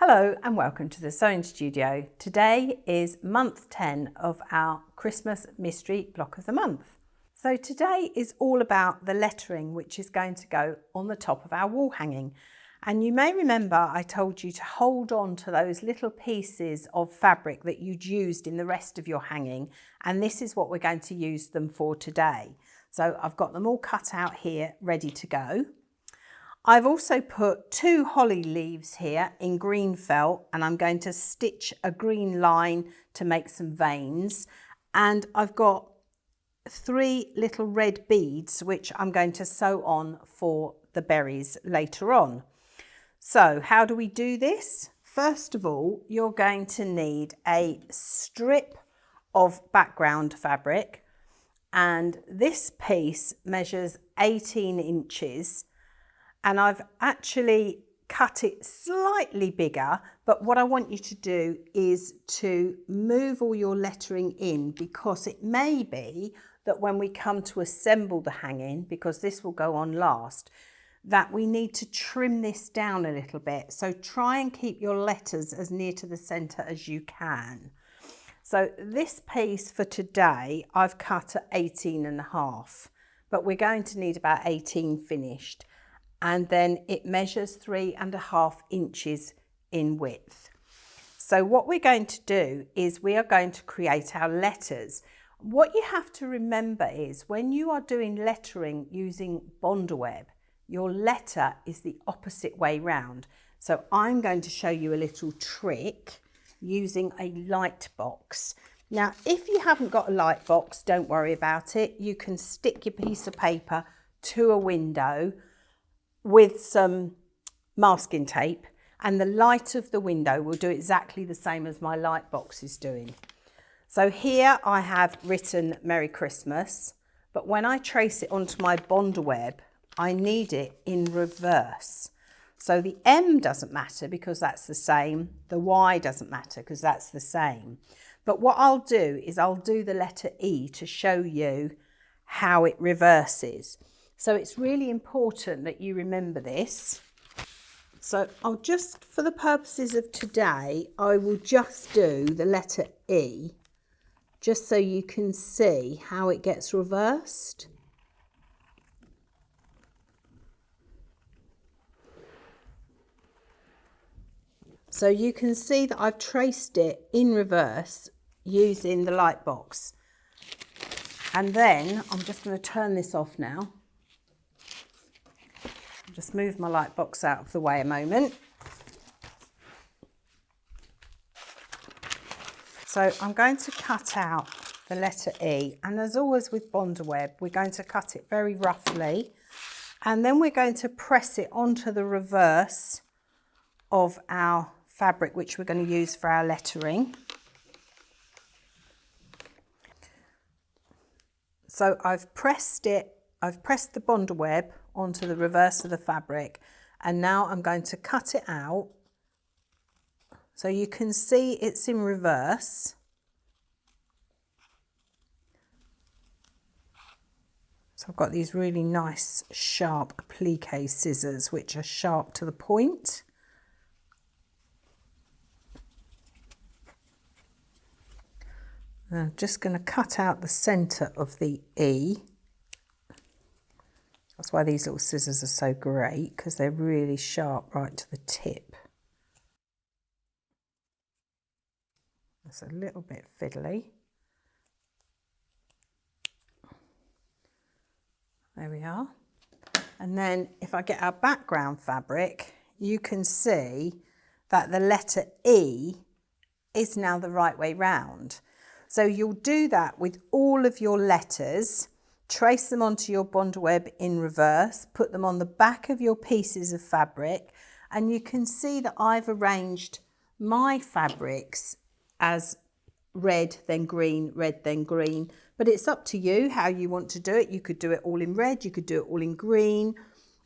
Hello and welcome to the Sewing Studio. Today is month 10 of our Christmas mystery block of the month. So today is all about the lettering which is going to go on the top of our wall hanging. And you may remember I told you to hold on to those little pieces of fabric that you'd used in the rest of your hanging, and this is what we're going to use them for today. So I've got them all cut out here ready to go. I've also put 2 holly leaves here in green felt, and I'm going to stitch a green line to make some veins. And I've got 3 little red beads which I'm going to sew on for the berries later on. So how do we do this? First of all, you're going to need a strip of background fabric, and this piece measures 18 inches. And I've actually cut it slightly bigger, but what I want you to do is to move all your lettering in, because it may be that when we come to assemble the hanging, because this will go on last, that we need to trim this down a little bit. So try and keep your letters as near to the centre as you can. So this piece for today, I've cut at 18.5, but we're going to need about 18 finished. And then it measures 3.5 inches in width. So what we're going to do is we are going to create our letters. What you have to remember is when you are doing lettering using Bondaweb, your letter is the opposite way round. So I'm going to show you a little trick using a light box. Now, if you haven't got a light box, don't worry about it. You can stick your piece of paper to a window with some masking tape, and the light of the window will do exactly the same as my light box is doing. So here I have written Merry Christmas, but when I trace it onto my Bondaweb, I need it in reverse. So the M doesn't matter because that's the same, the Y doesn't matter because that's the same. But what I'll do is I'll do the letter E to show you how it reverses. So it's really important that you remember this. So I'll just, for the purposes of today, I will just do the letter E, just so you can see how it gets reversed. So you can see that I've traced it in reverse using the light box. And then I'm just going to turn this off now. Just move my light box out of the way a moment. So I'm going to cut out the letter E, and as always with Bondaweb, we're going to cut it very roughly, and then we're going to press it onto the reverse of our fabric which we're going to use for our lettering. So I've pressed the Bondaweb onto the reverse of the fabric, and now I'm going to cut it out so you can see it's in reverse. So I've got these really nice sharp applique scissors which are sharp to the point. I'm just going to cut out the centre of the E. That's why these little scissors are so great, because they're really sharp right to the tip. That's a little bit fiddly. There we are. And then if I get our background fabric, you can see that the letter E is now the right way round. So you'll do that with all of your letters. Trace them onto your Bondaweb in reverse, put them on the back of your pieces of fabric, and you can see that I've arranged my fabrics as red, then green, red, then green. But it's up to you how you want to do it. You could do it all in red, you could do it all in green.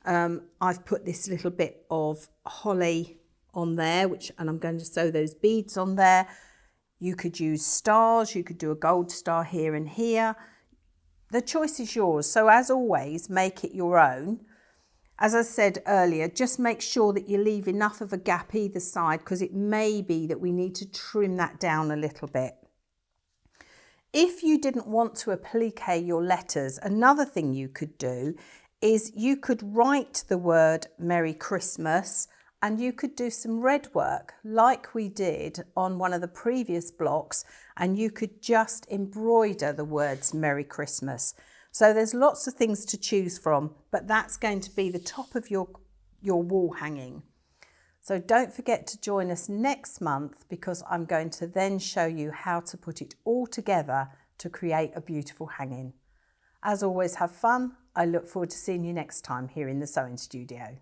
I've put this little bit of holly on there, and I'm going to sew those beads on there. You could use stars, you could do a gold star here and here. The choice is yours. So as always, make it your own. As I said earlier, just make sure that you leave enough of a gap either side, because it may be that we need to trim that down a little bit. If you didn't want to applique your letters, another thing you could do is you could write the word Merry Christmas, and you could do some red work like we did on one of the previous blocks, and you could just embroider the words Merry Christmas. So there's lots of things to choose from, but that's going to be the top of your wall hanging. So don't forget to join us next month, because I'm going to then show you how to put it all together to create a beautiful hanging. As always, have fun. I look forward to seeing you next time here in the sewing studio.